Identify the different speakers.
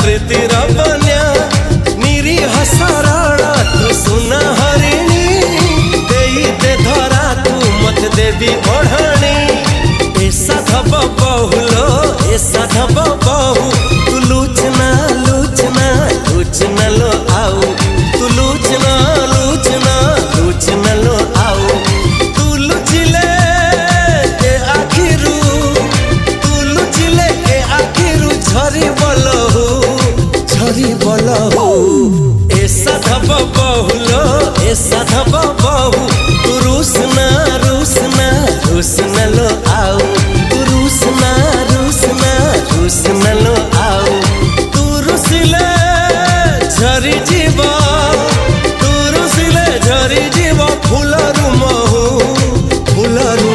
Speaker 1: प्रीतिर बन्या निरीह सरल तू सुना हरिणी दे धरा तू मत देवी ओढ़णी ए साधव बहुलो ए साधव